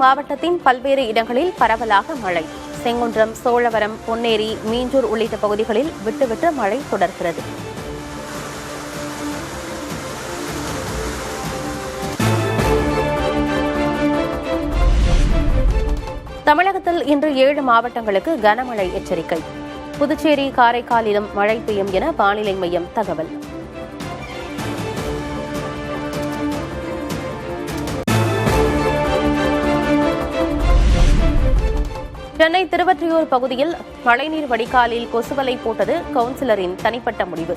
மாவட்டத்தின் பல்வேறு இடங்களில் பரவலாக மழை. செங்குன்றம், சோழவரம், பொன்னேரி, மீஞ்சூர் உள்ளிட்ட பகுதிகளில் விட்டுவிட்டு மழை தொடர்கிறது. தமிழகத்தில் இன்று 7 மாவட்டங்களுக்கு கனமழை எச்சரிக்கை. புதுச்சேரி, காரைக்காலிலும் மழை பெய்யும் என வானிலை மையம் தகவல். சென்னை திருவொற்றியூர் பகுதியில் மழைநீர் வடிகாலில் கொசுவலை போட்டது கவுன்சிலரின் தனிப்பட்ட முடிவு.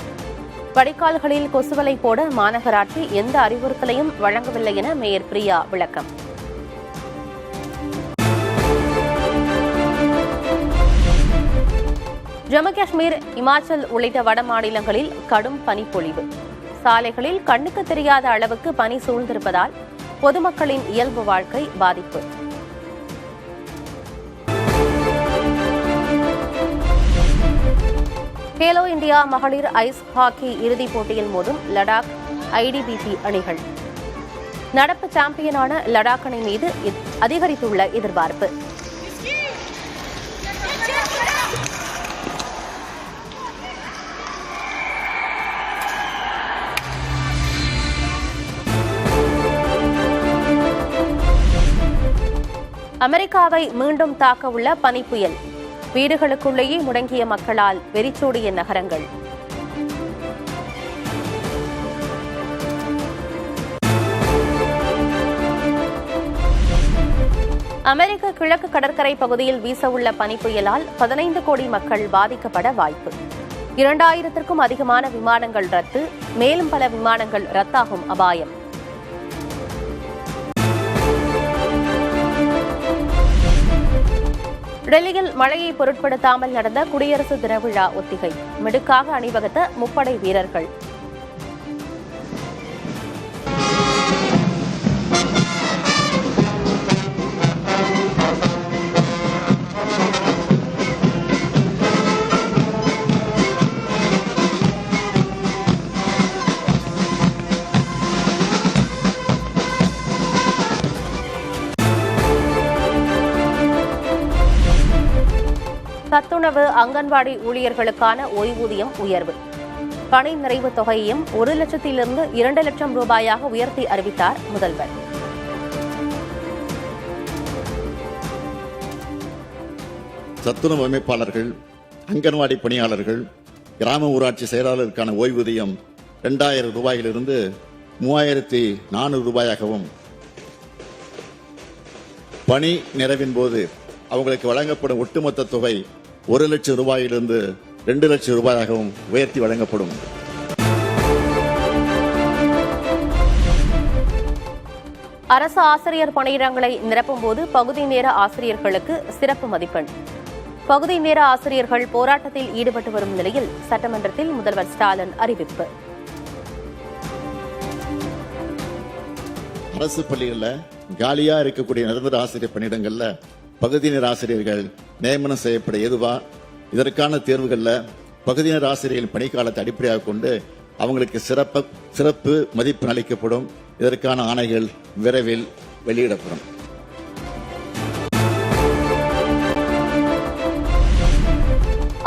வடிகால்களில் கொசுவலை போட மாநகராட்சி எந்த அறிவுறுத்தலையும் வழங்கவில்லை என மேயர் பிரியா விளக்கம். ஜம்மு காஷ்மீர், இமாச்சல் உள்ளிட்ட வட மாநிலங்களில் கடும் பனிப்பொழிவு. சாலைகளில் கண்ணுக்கு தெரியாத அளவுக்கு பனி சூழ்ந்திருப்பதால் பொதுமக்களின் இயல்பு வாழ்க்கை பாதிப்பு. கேலோ இந்தியா மகளிர் ஐஸ் ஹாக்கி இறுதிப் போட்டியில் மோதும் லடாக் ஐடிபிபி அணிகள். நடப்பு சாம்பியனான லடாக் அணி மீது அதிகரித்துள்ள எதிர்பார்ப்பு. அமெரிக்காவை மீண்டும் தாக்க உள்ள பனிப்புயல். வீடுகளுக்குள்ளேயே முடங்கிய மக்களால் வெறிச்சோடிய நகரங்கள். அமெரிக்க கிழக்கு கடற்கரை பகுதியில் வீசவுள்ள பனிப்புயலால் 15 கோடி மக்கள் பாதிக்கப்பட வாய்ப்பு. 2000க்கும் அதிகமான விமானங்கள் ரத்து, மேலும் பல விமானங்கள் ரத்தாகும் அபாயம். டெல்லியில் மழையை பொருட்படுத்தாமல் நடந்த குடியரசு தின விழா ஒத்திகை. மிடுக்காக அணிவகுத்த முப்படை வீரர்கள். சத்துணவு, அங்கன்வாடி ஊழியர்களுக்கான ஓய்வூதியம் உயர்வு. பணி நிறைவு தொகையையும் 1 லட்சத்திலிருந்து 2 லட்சம் ரூபாயாக உயர்த்தி அறிவித்தார் முதல்வர். சத்துணவு அமைப்பாளர்கள், அங்கன்வாடி பணியாளர்கள், கிராம ஊராட்சி செயலாளருக்கான ஓய்வூதியம் 2000 ரூபாயிலிருந்து 3400 ரூபாயாகவும், பணி நிறைவின் போது அவங்களுக்கு வழங்கப்படும் ஒட்டுமொத்த தொகை 1 லட்சம் ரூபாயிலிருந்து 2 லட்சம் ரூபாயாகவும் உயர்த்தி வழங்கப்படும். அரசு ஆசிரியர் பணியிடங்களை நிரப்பும்போது பகுதி நேர ஆசிரியர்களுக்கு சிறப்பு மதிப்பெண். பகுதி நேர ஆசிரியர்கள் போராட்டத்தில் ஈடுபட்டு வரும் நிலையில் சட்டமன்றத்தில் முதல்வர் ஸ்டாலின் அறிவிப்பு. அரசு பள்ளிகளில் காலியா இருக்கக்கூடிய நிரந்தர ஆசிரியர் பணியிடங்கள்ல பகுதி நேர ஆசிரியர்கள் நியமனம் செய்யப்பட ஏதுவா? இதற்கான தேர்வுகளில் பகுதி நேர ஆசிரியர்களின் பணிக்காலத்தை அடிப்படையாக கொண்டு அவங்களுக்கு சிறப்பு மதிப்பெண் அளிக்கப்படும். இதற்கான ஆணைகள் விரைவில் வெளியிடப்படும்.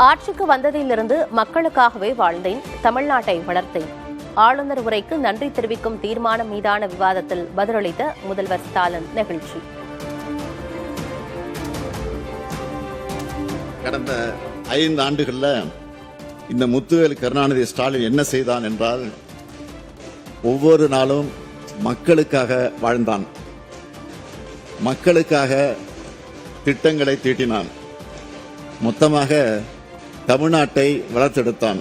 ஆட்சிக்கு வந்ததிலிருந்து மக்களுக்காகவே வாழ்ந்தேன், தமிழ்நாட்டை வளர்த்தேன். ஆளுநர் உரைக்கு நன்றி தெரிவிக்கும் தீர்மானம் மீதான விவாதத்தில் பதிலளித்த முதல்வர் ஸ்டாலின் நெகிழ்ச்சி. கடந்த 5 ஆண்டுகளில் இந்த முத்துவேல் கருணாநிதி ஸ்டாலின் என்ன செய்தான் என்றால், ஒவ்வொரு நாளும் மக்களுக்காக வாழ்ந்தான், மக்களுக்காக திட்டங்களை தீட்டினான், மொத்தமாக தமிழ்நாட்டை வளர்த்தெடுத்தான்.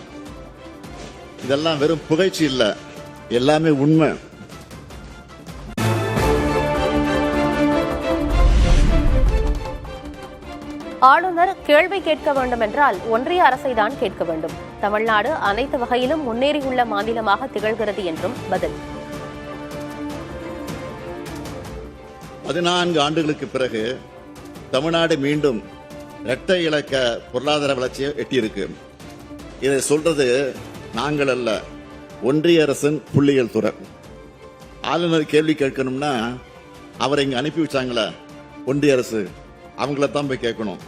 இதெல்லாம் வெறும் புகழ்ச்சி இல்ல, எல்லாமே உண்மை. ஆளுநர் கேள்வி கேட்க வேண்டும் என்றால் ஒன்றிய அரசைதான் கேட்க வேண்டும். தமிழ்நாடு அனைத்து வகையிலும் முன்னேறியுள்ள மாநிலமாக திகழ்கிறது என்றும் பதில். 14 ஆண்டுகளுக்கு பிறகு தமிழ்நாடு மீண்டும் இரட்டை இலக்க பொருளாதார வளர்ச்சியை எட்டியிருக்கு. இதை சொல்றது நாங்கள் அல்ல, ஒன்றிய அரசின் புள்ளியியல் துறை. ஆளுநர் கேள்வி கேட்கணும்னா அவரை இங்க அனுப்பி வச்சாங்களே, ஒன்றிய அரசு அவங்கள தான் போய் கேட்கணும்.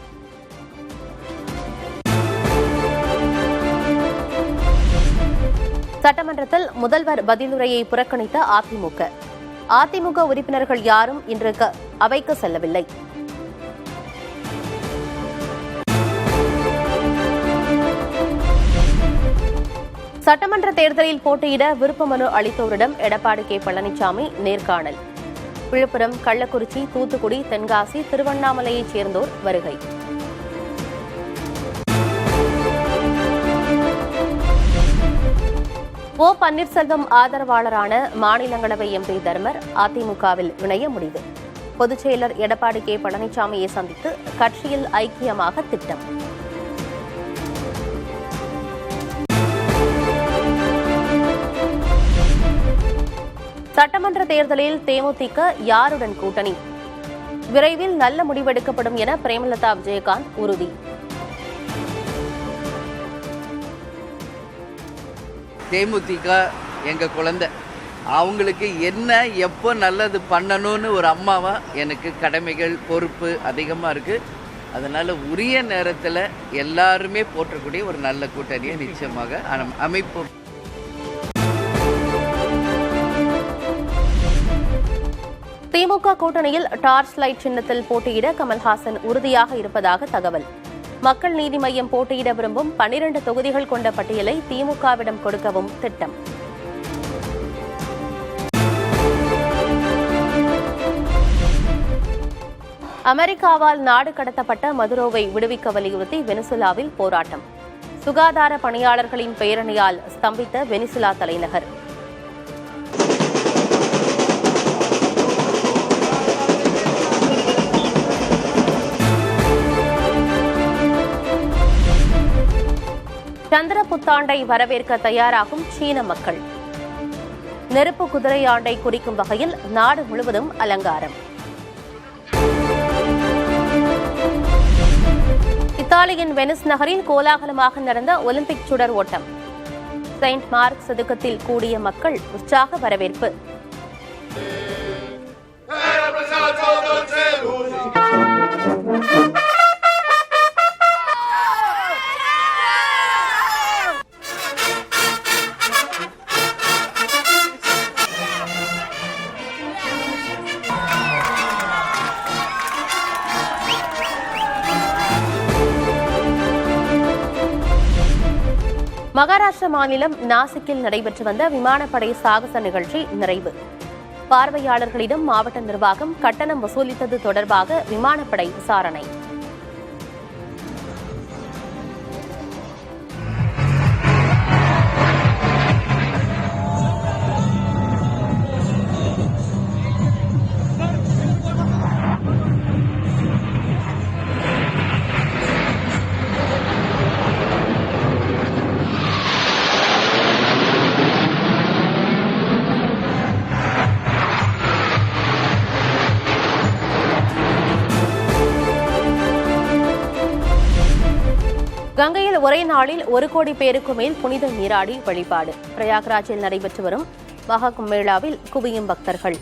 சட்டமன்றத்தில் முதல்வர் பதிலுரையை புறக்கணித்த அதிமுக உறுப்பினர்கள் யாரும் இன்று அவைக்கு செல்லவில்லை. சட்டமன்ற தேர்தலில் போட்டியிட விருப்ப மனு அளித்தோரிடம் எடப்பாடி கே. பழனிசாமி நேர்காணல். விழுப்புரம், கள்ளக்குறிச்சி, தூத்துக்குடி, தென்காசி, திருவண்ணாமலையைச் சேர்ந்தோர் வருகை. ஓ. பன்னீர்செல்வம் ஆதரவாளரான மாநிலங்களவை எம்பி தர்மர் அதிமுகவில் இணைய முடிவு. பொதுச் செயலர் எடப்பாடி கே. பழனிசாமியை சந்தித்து கட்சியில் ஐக்கியமாக திட்டம். சட்டமன்ற தேர்தலில் தேமுதிக யாருடன் கூட்டணி? விரைவில் நல்ல முடிவெடுக்கப்படும் என பிரேமலதா விஜயகாந்த் உறுதி. தேமுதிக எங்கள் குழந்தை, அவங்களுக்கு என்ன எப்போ நல்லது பண்ணணும்னு ஒரு அம்மாவா எனக்கு கடமைகள் பொறுப்பு அதிகமாக இருக்குது. அதனால் உரிய நேரத்தில் எல்லாருமே போற்றக்கூடிய ஒரு நல்ல கூட்டணியை நிச்சயமாக அமைப்போம். திமுக கூட்டணியில் டார்ச் லைட் சின்னத்தில் போட்டியிட கமல்ஹாசன் உறுதியாக இருப்பதாக தகவல். மக்கள் நீதி மய்யம் போட்டியிட விரும்பும் 12 தொகுதிகள் கொண்ட பட்டியலை திமுகவிடம் கொடுக்கவும் திட்டம். அமெரிக்காவால் நாடு கடத்தப்பட்ட மதுரோவை விடுவிக்க வலியுறுத்தி வெனிசுலாவில் போராட்டம். சுகாதார பணியாளர்களின் பேரணியால் ஸ்தம்பித்த வெனிசுலா தலைநகர். சந்திர புத்தாண்டை வரவேற்க தயாராகும் சீன மக்கள். நெருப்பு குதிரை ஆண்டை குறிக்கும் வகையில் நாடு முழுவதும் அலங்காரம். இத்தாலியின் வெனிஸ் நகரில் கோலாகலமாக நடந்த ஒலிம்பிக் சுடர் ஓட்டம். செயின்ட் மார்க் சதுக்கத்தில் கூடிய மக்கள் உற்சாக வரவேற்பு. மகாராஷ்டிர மாநிலம் நாசிக்கில் நடைபெற்று வந்த விமானப்படை சாகச நிகழ்ச்சி நிறைவு. பார்வையாளர்களிடம் மாவட்ட நிர்வாகம் கட்டணம் வசூலித்தது தொடர்பாக விமானப்படை விசாரணை. கங்கையில் ஒரே நாளில் 1 கோடி பேருக்கு மேல் புனித நீராடி வழிபாடு. பிரயாக்ராஜில் நடைபெற்று வரும் மகா கும்பமேளாவில் குவியும் பக்தர்கள்.